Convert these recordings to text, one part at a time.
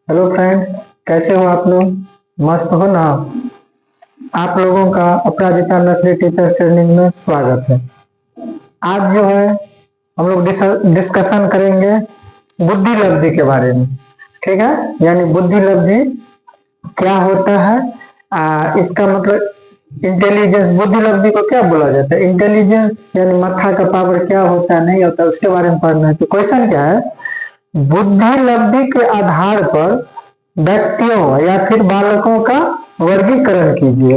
Hello friend, कैसे हो आप लोग? मस्त हो ना? आप लोगों का अपराजिता नर्सरी टीचर ट्रेनिंग में स्वागत है। आज जो है हम लोग डिस्कशन करेंगे बुद्धि लब्धि के बारे में। ठीक है, यानी बुद्धि लब्धि क्या होता है, इसका मतलब इंटेलिजेंस। बुद्धि लब्धि को क्या बोला जाता है? इंटेलिजेंस यानी मत्था का पावर क्या होता है, नहीं होता, उसके बारे में पढ़ना है। तो क्वेश्चन क्या है? बुद्धि लब्धि के आधार पर व्यक्तियों या फिर बालकों का वर्गीकरण कीजिए।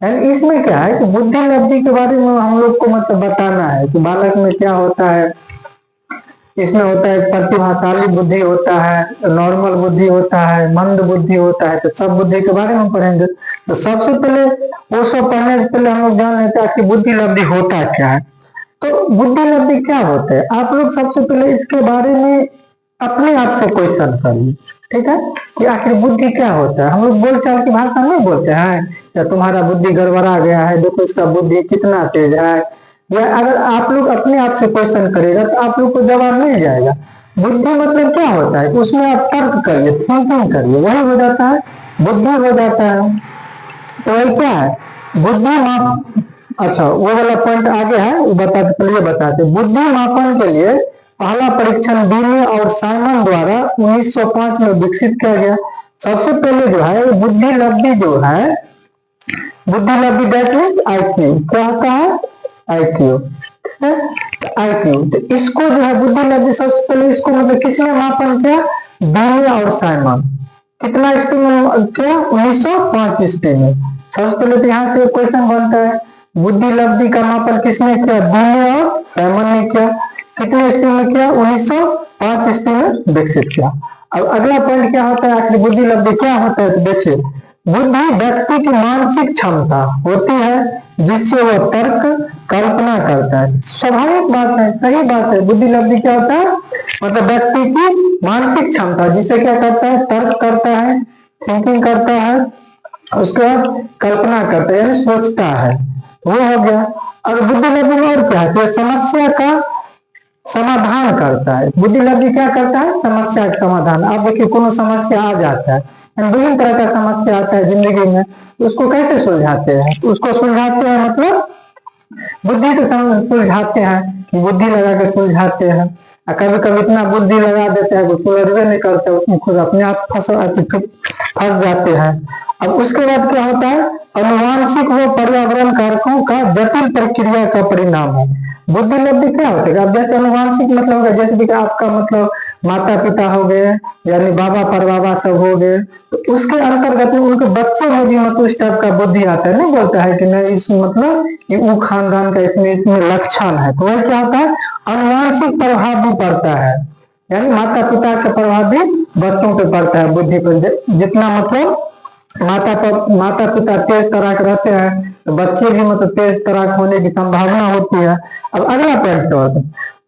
यानी इसमें क्या है कि बुद्धि लब्धि के बारे में हम लोग को मतलब बताना है कि बालक में क्या होता है। इसमें होता है प्रतिभाशाली बुद्धि होता है, नॉर्मल बुद्धि होता है, मंद बुद्धि होता है। तो सब बुद्धि के बारे में पढ़ेंगे। तो सबसे पहले वो सब पढ़ने से पहले हम लोग जान लेते हैं कि बुद्धि लब्धि होता क्या है। तो बुद्धि लब्धि क्या होता है, आप लोग सबसे पहले इसके बारे में अपने आप से क्वेश्चन करिए। ठीक है, कि आखिर बुद्धि क्या होता है। हम लोग बोलचाल की भाषा नहीं बोलते हैं, या तुम्हारा बुद्धि गड़बड़ा गया है, देखो इसका बुद्धि कितना तेज है। या अगर आप लोग अपने आप से क्वेश्चन करेगा तो आप लोग को जवाब मिल जाएगा। बुद्धि मतलब क्या होता है, उसमें आप तर्क करिए, थिंकिंग करिए, वही हो जाता है बुद्धि हो जाता है। तो वही क्या है बुद्धि माप। अच्छा, वो वाला पॉइंट आगे है, वो बताते बुद्धि मापन के लिए पहला परीक्षण बीने और साइमन द्वारा 1905 में विकसित किया गया। सबसे पहले जो है बुद्धि लब्धि जो है, बुद्धि लब्धि दैट मीन्स आईक्यू। क्या होता है? आईक्यू। आईक्यू, तो इसको जो है बुद्धि लब्धि, सबसे पहले इसको मतलब किसने मापन किया? बीने और साइमन। कितना ईस्वी में किया? 1905 ईस्वी में। सबसे पहले तो यहाँ से क्वेश्चन बनता है, बुद्धि लब्धि का मापन किसने किया? बीने और साइमन ने किया। कितने ईस्वी में किया? 1905 ईस्वी में विकसित किया। अब अगला पॉइंट क्या होता है, आखिर बुद्धि लब्धि क्या होता है? तो देखिए, बुद्धि व्यक्ति की मानसिक क्षमता होती है जिससे वह तर्क कल्पना करता है। स्वाभाविक बात है, सही बात है। बुद्धि लब्धि क्या होता है? मतलब व्यक्ति की मानसिक क्षमता जिससे क्या करता है? तर्क करता है, थिंकिंग करता है, उसके बाद कल्पना करता है यानी सोचता है। वो हो गया। और बुद्धि लब्धि में और क्या है? तो समस्या का समाधान करता है। बुद्धि लब्धि क्या करता है? समस्या का समाधान। आप देखिए, कोनो समस्या आ जाता है, विभिन्न तरह का समस्या आता है जिंदगी में, उसको कैसे सुलझाते हैं? उसको सुलझाते हैं मतलब बुद्धि से सुलझाते हैं, बुद्धि लगा के सुलझाते हैं। कभी कभी इतना बुद्धि लगा देते हैं, सुलझे नहीं करते, उसमें खुद अपने आप फंस जाते हैं। अब उसके बाद क्या होता है? अनुवांशिक व पर्यावरण कारकों का जटिल प्रक्रिया का परिणाम है। बुद्धि लब्धि क्या होता है? अब जैसे अनुवांशिक मतलब होगा, जैसे कि आपका मतलब माता पिता हो गए, यानी बाबा परबाबा सब हो गए, तो उसके अंतर्गत में उनके बच्चे में भी मतलब इस टाइप का बुद्धि आता है। नहीं बोलता है कि नहीं इस मतलब कि वो खानदान का इसमें लक्षण है। तो वह क्या होता है? अनुवांशिक प्रभाव भी पड़ता है, यानी माता पिता का प्रभाव भी बच्चों पे पड़ता है बुद्धि पर। जितना मतलब माता पिता तेज तराक रहते हैं तो बच्चे भी मतलब तेज तराक होने की संभावना होती है। अब अगला पॉइंट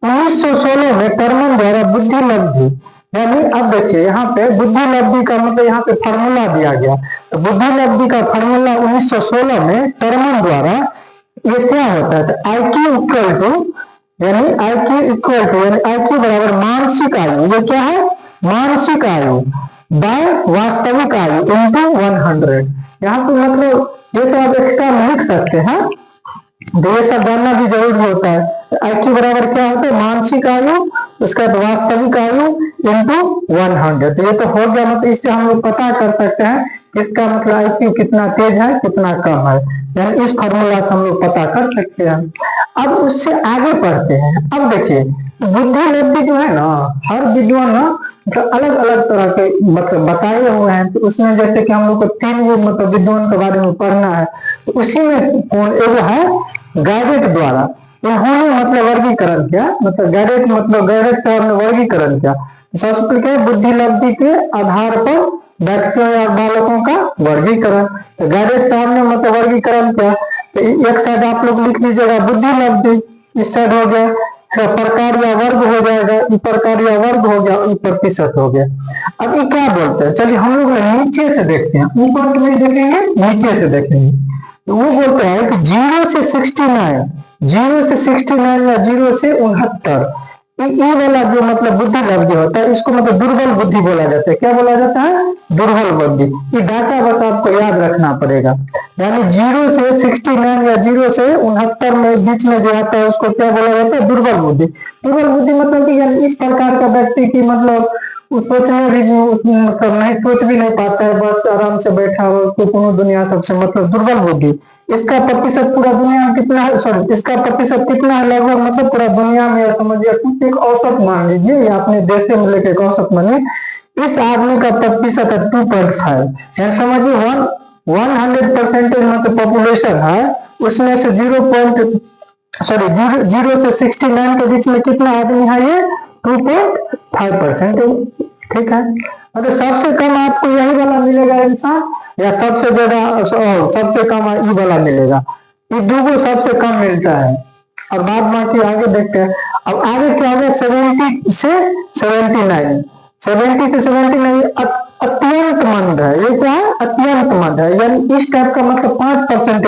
1916 में टर्मन द्वारा बुद्धि लब्धि, यानी अब देखिए यहाँ पे बुद्धि लब्धि का मतलब यहाँ पे फार्मूला दिया गया। तो बुद्धि लब्धि का फार्मूला 1916 में टर्मन द्वारा ये क्या होता है? तो आईक्यू इक्वल टू, यानी आईक्यू बराबर मानसिक आयु। ये क्या है? मानसिक आयु बाय वास्तविक आयु इंटू 100। यहाँ पे मतलब ये सब आप एक्स्ट्रा लिख सकते हैं, तो ये सब जानना भी जरूरी होता है। आईक्यू बराबर क्या होता है? मानसिक आयु, उसका बाद वास्तविक आयु इंटू 100। तो ये तो हो गया, मतलब इससे हम लोग पता कर सकते हैं इसका मतलब आईक्यू कितना तेज है कितना कम है, यानी इस फॉर्मूला से हम लोग पता कर सकते हैं। अब उससे आगे बढ़ते हैं। अब देखिए, बुद्धि लब्धि जो है ना, हर विद्वान ना मतलब अलग अलग तरह के मतलब बताए हुए हैं। तो उसमें जैसे कि हम लोग को 3 मतलब विद्वान के बारे में पढ़ना है, तो उसी में कौन एगो है गाइडेट द्वारा। इन्होंने मतलब वर्गीकरण किया, मतलब गाइडेट साहब ने वर्गीकरण किया। सबसे पहले क्या है? बुद्धि लब्धि के आधार पर व्यक्तियों या बालकों का वर्गीकरण। तो गाइडेट साहब ने मतलब वर्गीकरण किया। तो एक साइड आप लोग लिख लीजिएगा बुद्धि लब्धि, इस साइड हो गया प्रकार या वर्ग हो जाएगा, प्रकार या वर्ग हो गया, प्रतिशत हो गया। अब ये क्या बोलते हैं? चलिए हम लोग नीचे से देखते हैं, ऊपर तो नहीं देखेंगे, नीचे से देखेंगे। तो वो बोलते हैं कि 0 से 69 या 0 से 69 ये वाला जो मतलब बुद्धि लब्धि होता है, इसको मतलब दुर्बल बुद्धि बोला जाता है। क्या बोला जाता है? दुर्बल बुद्धि। ये डाटा बस आपको याद रखना पड़ेगा। यानी 0 से 69 या 0 से 69 में बीच में जो आता है उसको क्या बोला जाता है? दुर्बल बुद्धि। दुर्बल बुद्धि मतलब कि यानी इस प्रकार का व्यक्ति की मतलब सोचने भी मतलब नहीं, सोच भी नहीं पाता है, बस आराम से बैठा हो, कुछ दुनिया सबसे मतलब दुर्बल बुद्धि। इसका प्रतिशत पूरा दुनिया में कितना है? सॉरी, इसका प्रतिशत कितना है लगभग? मतलब पूरा दुनिया में समझिए कुछ एक औसत मान लीजिए, या अपने देश में लेके एक औसत मानिए। इस आदमी का प्रतिशत है 2.5, यानी समझिए 100% मतलब पॉपुलेशन है, उसमें से 0 से 69 के बीच में कितना आदमी है? ये 2.5%। ठीक है। अगर सबसे कम आपको यही वाला मिलेगा इंसान, या सबसे ज्यादा सबसे कम ये वाला मिलेगा? ये दो सबसे कम मिलता है। और बाद बाकी आगे देखते हैं। अब आगे क्या होगा? 70 से 79, 70 से 79 अत्यंत मंद है। ये क्या है? अत्यंत मंद है। यानी इस टाइप का मतलब 5%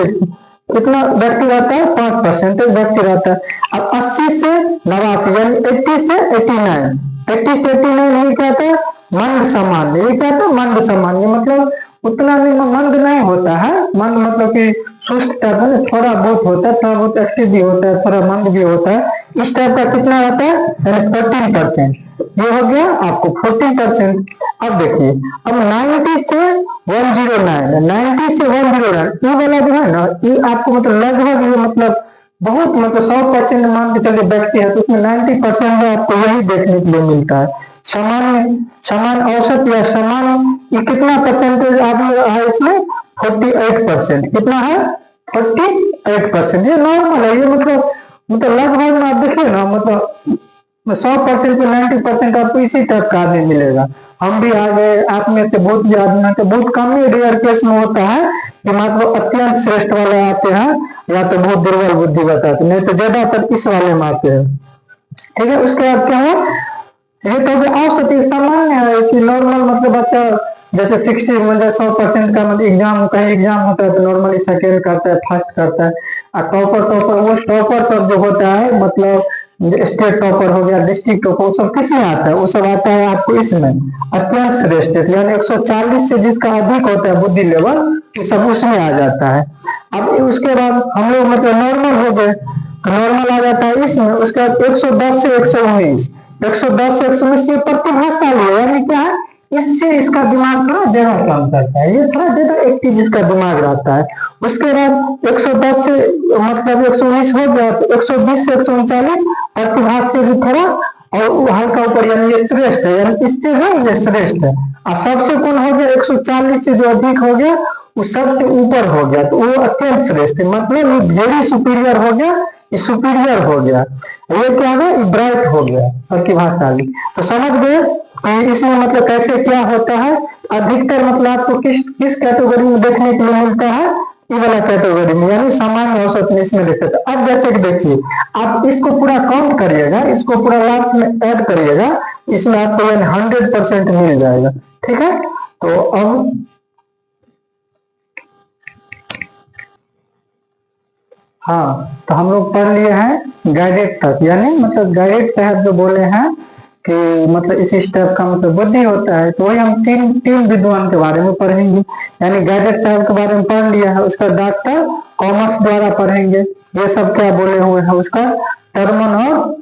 कितना व्यक्ति रहता है? 5% व्यक्ति रहता है। अब 80 से 89 यानी 80 से 89, 80 से 89 ये कहते हैं मंद सामान्य। ये कहते हैं मंद सामान्य, मतलब उतना भी मंद नहीं होता है। मंद मतलब कि सुस्त टाइप है, थोड़ा बहुत होता है, थोड़ा बहुत एक्टिव भी होता है, थोड़ा मंद भी होता है। इस टाइप का कितना होता है? यानी 14%। ये हो गया आपको 14%। अब देखिए, अब 90 से 109, 90 से 109 ये वाला जो है ना, ये आपको मतलब लगभग ये मतलब बहुत मतलब 100% मान के चलिए व्यक्ति है, तो उसमें 90% में आपको यही देखने के लिए मिलता है। समान औसत या समान ये कितना परसेंटेज आदमी है इसमें? 48%। कितना है? 48%। ये नॉर्मल है। ये मतलब लगभग में आप देखिए ना, मतलब 100% पे 90% आपको इसी टाइप का आदमी मिलेगा। हम भी आ गए, आप में से बहुत भी आदमी आते, बहुत कम ही रेयर केस में होता है कि मतलब अत्यंत श्रेष्ठ वाले आते हैं, या तो बहुत दुर्बल बुद्धि बताते, नहीं तो ज्यादातर इस वाले में आते हैं। ठीक है। उसके बाद क्या है? ये तो औसत सामान्य है कि नॉर्मल मतलब बच्चा जैसे 60 मतलब 100% का मतलब एग्जाम, कहीं एग्जाम होता है तो नॉर्मली सेकेंड करता है, फर्स्ट करता है। और टॉपर वो टॉपर सब जो होता है, मतलब स्टेट टॉपर हो गया, डिस्ट्रिक्ट टॉपर, सब किसमें आता है? वो सब आता है आपको इसमें अत्यंत श्रेष्ठ, यानी 140 से जिसका अधिक होता है बुद्धि लेवल, वो सब उसमें आ जाता है। अब उसके बाद हम लोग मतलब नॉर्मल हो गए, तो नॉर्मल आ जाता है इसमें। उसके बाद 110 से 119, 110 से 119 ये प्रतिभाशाली है, यानी क्या है? इससे इसका दिमाग थोड़ा ज्यादा काम करता है, ये थोड़ा ज्यादा एक्टिव इसका दिमाग रहता है। उसके बाद 110 से मतलब 119 हो गया, तो 120 से 139 प्रतिभा से भी थोड़ा और हल्का ऊपर, यानी ये श्रेष्ठ है, यानी इससे है ये श्रेष्ठ है। और सबसे कौन हो गया? 140 से जो अधिक हो गया वो सबसे ऊपर हो गया, तो वो अत्यंत श्रेष्ठ है, मतलब ये वेरी सुपीरियर हो गया, ये सुपीरियर हो गया। ये क्या है? ब्राइट हो गया, प्रतिभाशाली। तो समझ गए कि इसमें मतलब कैसे क्या होता है। अधिकतर मतलब आपको किस किस कैटेगरी में देखने के लिए मिलता है? ये वाला कैटेगरी में, यानी सामान्य औसत में इसमें देखते थे। अब जैसे कि देखिए, आप इसको पूरा काउंट करिएगा, इसको पूरा लास्ट में ऐड करिएगा, इसमें आपको यानी 100% मिल जाएगा। ठीक है। तो अब हाँ, तो हम लोग पढ़ लिए हैं गाइडेड तक, यानी मतलब गाइडेड तहत जो बोले हैं कि मतलब इसी स्टेप का मतलब बुद्धि होता है, तो वही हम तीन विद्वान के बारे में पढ़ेंगे। यानी गाइडेड साहब के बारे में पढ़ लिया है, उसका डॉक्टर कॉमर्स द्वारा पढ़ेंगे। ये सब क्या बोले हुए हैं? उसका टर्मन और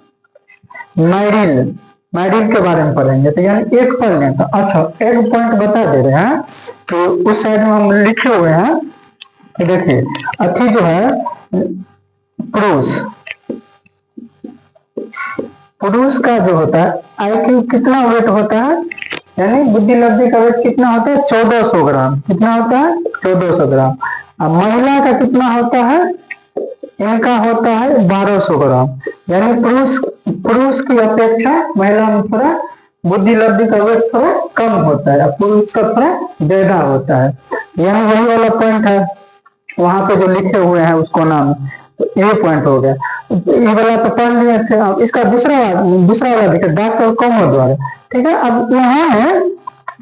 मैडिल के बारे में पढ़ेंगे। तो यानी एक पढ़ लें तो अच्छा, एक पॉइंट बता दे रहे हैं, तो उस साइड में हम लिखे हुए हैं कि देखिए, अथी जो है पुरुष, पुरुष का जो होता है आईक्यू कितना वेट होता है? यानी बुद्धि लब्धि का वेट कितना होता है? 1400 ग्राम। कितना होता है? 1400 ग्राम। अब महिला का कितना होता है? इनका होता है 1200 ग्राम। यानी पुरुष की अपेक्षा महिला में थोड़ा बुद्धि लब्धि का वेट थोड़ा कम होता है, पुरुष का थोड़ा ज्यादा होता है। यानी वही वाला पॉइंट है वहां पे जो लिखे हुए हैं उसको नाम, तो ये पॉइंट हो गया। ये वाला तो पढ़ लिए थे। अब इसका दूसरा वाला देखिए, डॉक्टर कॉमर द्वारा। ठीक है। अब यहाँ है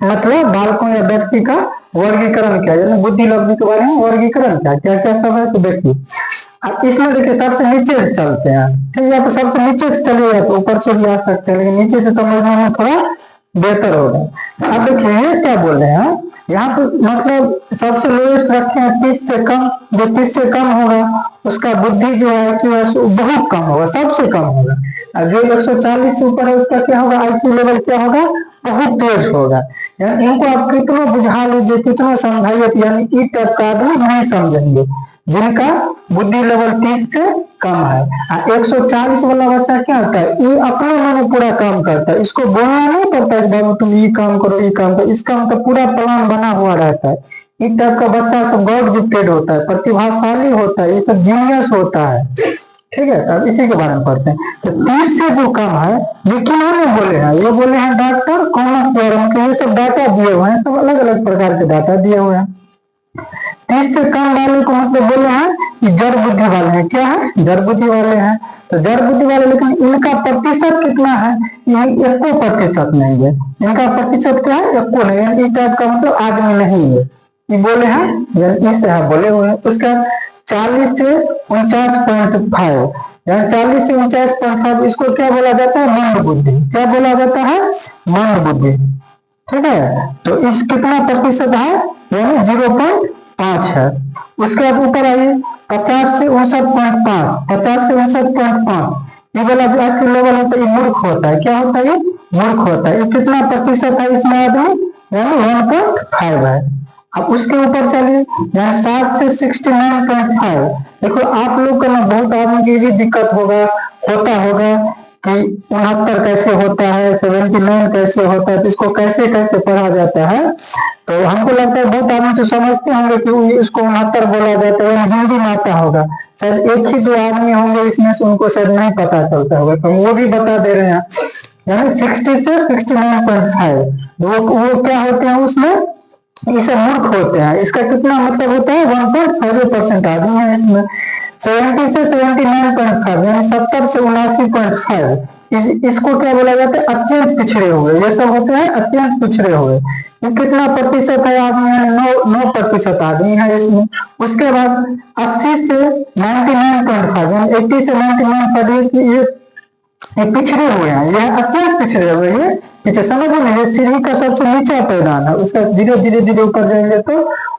मतलब बालकों या व्यक्ति का वर्गीकरण क्या है, बुद्धि लब्धि के बारे में वर्गीकरण क्या क्या क्या सब है, तो देखिए अब इसमें देखिए सबसे नीचे से चलते हैं, ठीक है, तो सबसे नीचे से चलिएगा तो ऊपर से भी आ सकते हैं, लेकिन नीचे से समझने में थोड़ा बेहतर होगा। अब देखिए क्या बोल रहे हैं यहाँ पे, मतलब सबसे लोएस्ट रखे हैं 30 से कम, जो 30 से कम होगा उसका बुद्धि जो है कि बहुत कम होगा, सबसे कम होगा। और जो 140 से ऊपर है उसका क्या होगा, IQ लेवल क्या होगा, बहुत तेज होगा। यानी इनको आप कितना बुझा लीजिए, कितना समझाइए, यानी इस टाइप का आदमी नहीं समझेंगे जिनका बुद्धि लेवल 30 से कम है। 140 वाला बच्चा क्या होता है, ये अपने मन पूरा काम करता है, इसको बोलना नहीं पड़ता है बाबू तुम ये काम करो ये काम करो, इसका मतलब पूरा प्लान बना हुआ रहता है। इस टाइप का बच्चा सब गॉड गिफ्टेड होता है, प्रतिभाशाली होता है, ये सब जीनियस होता है, ठीक है। अब इसी के बारे में पढ़ते हैं। तो 30 से जो कम है ये किन्होंने बोले हैं, ये बोले हैं डॉक्टर कॉमर्स द्वारा, मतलब ये सब डाटा दिए हुए हैं, सब अलग अलग प्रकार के डाटा दिए हुए हैं। 30 से कम वाले को मतलब बोले हैं कि जड़ बुद्धि वाले हैं, क्या है, जड़ बुद्धि वाले हैं। तो जड़ बुद्धि वाले, लेकिन इनका प्रतिशत कितना है, ये 1% नहीं है, इनका प्रतिशत क्या है, 1 नहीं, इस टाइप का मतलब आदमी नहीं है, ये बोले हैं, इसे है बोले हुए हैं। उसका 40 से 49.5, यानी 40 से 49.5, इसको क्या बोला जाता है, मंद बुद्धि, क्या बोला जाता है, मंद बुद्धि, ठीक है। तो इस कितना प्रतिशत है, यानी 0.5 है। उसके बाद ऊपर आइए 50 से 59.5, 50 से 59.5, ये वाला जो IQ लेवल होता है ये मूर्ख होता है, क्या होता है, ये मूर्ख होता है। ये कितना प्रतिशत है इसमें आदमी, यानी 1.5 है। अब उसके ऊपर चलिए, यहाँ 60 से 69.5, देखो आप लोग का ना बहुत आदमी की भी दिक्कत होता होगा कि 69 कैसे होता है, 79 कैसे होता है, तो इसको कैसे कैसे पढ़ा जाता है। तो हमको लगता है बहुत आदमी तो समझते होंगे कि इसको 69 बोला जाता है, हिंदी में आता होगा, शायद 1 ही 2 आदमी होंगे इसमें से उनको शायद नहीं पता चलता होगा, तो हम वो भी बता दे रहे हैं। यानी 60 से 69.5 वो क्या होते हैं उसमें, ये सब मूर्ख होते हैं। इसका कितना मतलब होता है, 1.5% आदमी है इसमें। 70 से 79.5, यानी 70 से 79.5, इसको क्या बोला जाता है, अत्यंत पिछड़े हुए, ये सब होते हैं अत्यंत पिछड़े हुए। ये कितना प्रतिशत है आदमी, यानी 9% आदमी है इसमें। उसके बाद 80 से 99.5, यानी 80 से 99, ये पिछड़े हुए हैं, यह अत्यंत पिछड़े हुए हैं। पीछे समझ में, ये सीढ़ी का सबसे नीचा पैदान है, उसका धीरे धीरे धीरे ऊपर जाएंगे तो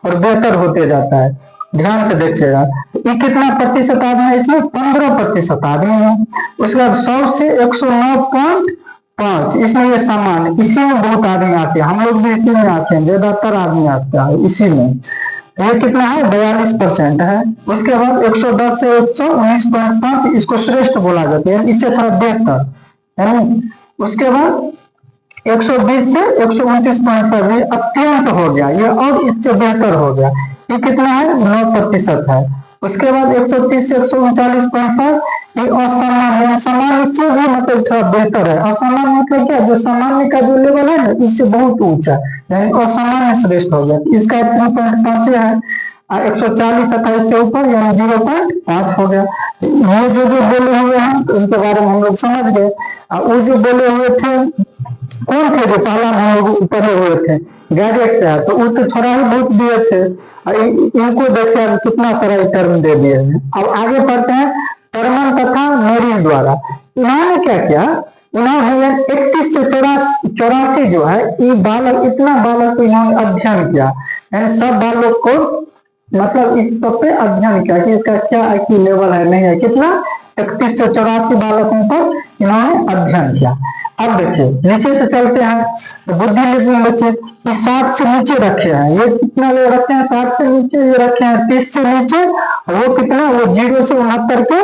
और बेहतर होते जाता है, ध्यान से देखिएगा। ये कितना प्रतिशत आदमी है इसमें, 15% आदमी है। उसके बाद 100 से 109.5, इसमें ये सामान्य, इसी में बहुत आदमी आते हैं, हम लोग भी इसी में आते हैं, ज्यादातर आदमी आते हैं इसी में। ये कितना है, 42% है। उसके बाद 110 से 119.5, इसको श्रेष्ठ बोला जाता है, इससे थोड़ा बेहतर, है। उसके बाद 120 से 129.5, ये अत्यंत हो गया, ये और इससे बेहतर हो गया, ये कितना है, 9% है। उसके बाद 130 से 139.5, ये असामान्य, सामान्य से भी मतलब थोड़ा बेहतर है। असामान्य मतलब क्या, जो सामान्य का जो लेवल है ना इससे बहुत ऊंचा, यानी असामान्य श्रेष्ठ हो गया, इसका 3.5 है। 140-27 से ऊपर यानी 0.5 हो गया। ये जो बोले हुए हैं तो उनके बारे में हम लोग समझ गए। वो जो बोले हुए थे कौन थे, जो पहला हम लोग पढ़े हुए थे, ग्रेजुएट है, तो वो तो थोड़ा ही बहुत दिए थे, इनको देखिए अब कितना सारा टर्म दे दिए हैं। अब आगे पढ़ते हैं, टर्मन तथा मेरिल द्वारा इन्होंने क्या किया, इन्होंने 31 से 84 जो है, ये बालक, इतना बालक को इन्होंने अध्ययन किया, यानी सब बालक को मतलब इस सब पे अध्ययन किया कि इसका क्या IQ लेवल है, नहीं है, कितना 31 से 84 बालकों पर इन्होंने अध्ययन किया। अब देखिए नीचे से चलते हैं, तो बुद्धि लेवल बच्चे 60 से नीचे रखे हैं, ये कितना लोग रखे हैं, 60 से नीचे ये रखे हैं, 30 से नीचे, वो कितना, वो 0 से 69 के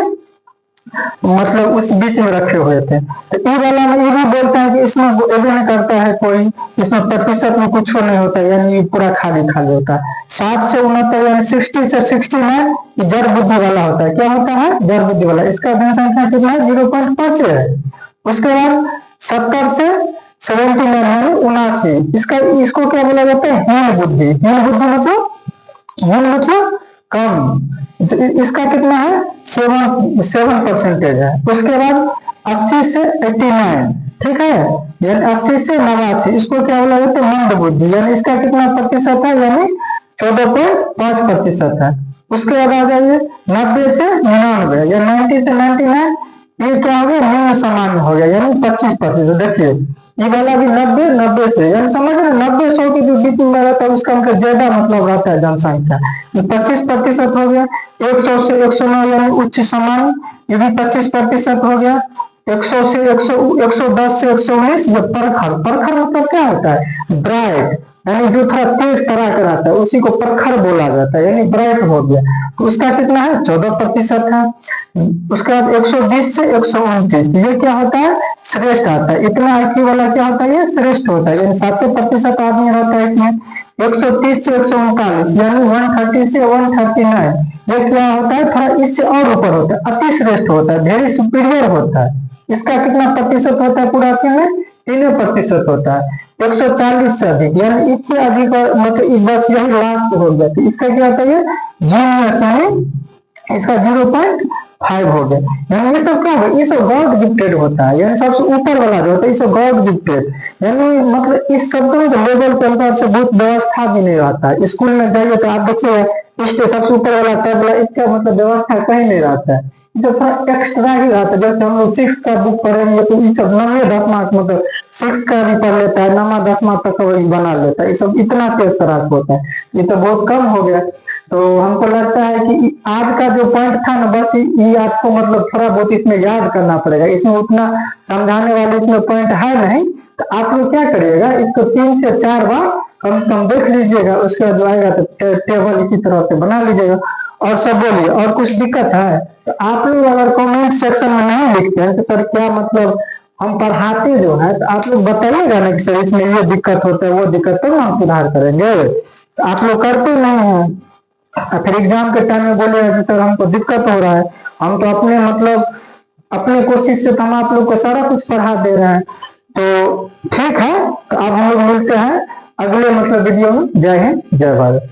मतलब उस बीच में रखे हुए थे। तो ये वाला में ये भी बोलते हैं कि इसमें नहीं करता है कोई, इसमें प्रतिशत में कुछ नहीं होता, यानी पूरा खाली खाली होता है। 60 से 69 यानी 60 से 69 जड़ बुद्धि वाला होता है, क्या होता है, जड़ बुद्धि वाला, इसका जनसंख्या कितना है, 0.5 है। उसके बाद 70 से 79 यानी 79, इसको क्या बोला जाता है, हीन बुद्धि। हीन बुद्धि मतलब कम, इसका कितना है, 7% है। उसके बाद 80 से 89, ठीक है, यानी 80 से 89, इसको क्या बोला जाता है, मंद बुद्धि, यानी इसका कितना प्रतिशत है, यानी 14.5% है। उसके बाद आ जाइए 90 से 99 या 90 से 99, ये क्या हो गया, निम्न सामान्य हो गया, यानी 25%। देखिए ये वाला भी 90 से, यानी समझ रहे 90-100 के जो बीच में रहता है उसका मतलब ज्यादा मतलब रहता है जनसंख्या, 25% हो गया। 100 से 109 यानी उच्च सामान्य, ये भी 25% हो गया। 100 से 110 से 119 ये प्रखर। प्रखर मतलब क्या होता है, ब्राइट, यानी जो थोड़ा तेज तरह का रहता है उसी को प्रखर बोला जाता है, यानी ब्राइट हो गया। तो उसका कितना है, 14% है। उसके बाद 120 से 129 ये क्या होता है, श्रेष्ठ आता है। इतना आईक्यू वाला क्या होता है, ये श्रेष्ठ होता है, यानी 70% आदमी रहता है इसमें। 130 से 139 यानी 130 से 139 ये क्या होता है, थोड़ा इससे और ऊपर होता है, अति श्रेष्ठ होता है, वेरी सुपीरियर होता है। इसका कितना प्रतिशत होता है पूरा में, 3% होता है। 140 से अधिक यानी इससे अधिक, मतलब बस यही लास्ट हो गया। तो इसका क्या होता है, जीनियस, यानी इसका 0.5 हो गया। यानी ये सब क्या होगा, ये सब गॉड गिफ्टेड होता है, यानी सबसे ऊपर वाला जो होता है ये सब गॉड गिफ्टेड, यानी मतलब इस सब में तो लेवल के अनुसार से बहुत व्यवस्था भी नहीं रहता है। स्कूल में जाइए तो आप देखिए इस सबसे ऊपर वाला टेबल, इसका मतलब व्यवस्था कहीं नहीं रहता है, जो थोड़ा एक्स्ट्रा ही रहता है। जैसे हम लोग 6 का बुक पढ़ेंगे तो ये सब 9वीं-10वीं मतलब 6 का भी पढ़ लेता है, 9वीं-10वीं तक बना लेता है, ये सब इतना तेज तरह का होता है, ये तो बहुत कम हो गया। तो हमको लगता है कि आज का जो पॉइंट था ना, बस ये आपको मतलब थोड़ा बहुत इसमें याद करना पड़ेगा, इसमें उतना समझाने वाले इसमें पॉइंट है नहीं। तो आप लोग क्या करिएगा, इसको 3 से 4 बार कम से कम देख लीजिएगा, उसके बाद आएगा तो टेबल इसी तरह से बना लीजिएगा। और सब बोलिए, और कुछ दिक्कत है तो आप लोग अगर कमेंट सेक्शन में नहीं लिखते हैं तो सर क्या मतलब हम पढ़ाते जो है, तो आप लोग बताइएगा ना कि सर इसमें ये दिक्कत होता है वो दिक्कत, तो हम सुधार करेंगे। तो आप लोग करते नहीं है, फिर एग्जाम के टाइम में बोलेगा कि सर हमको दिक्कत हो रहा है, हम तो अपने मतलब अपने कोशिश से तो हम आप लोग को सारा कुछ पढ़ा दे रहे हैं। तो ठीक है, तो अब हम लोग मिलते हैं अगले मतलब वीडियो में। जय हिंद, जय भारत।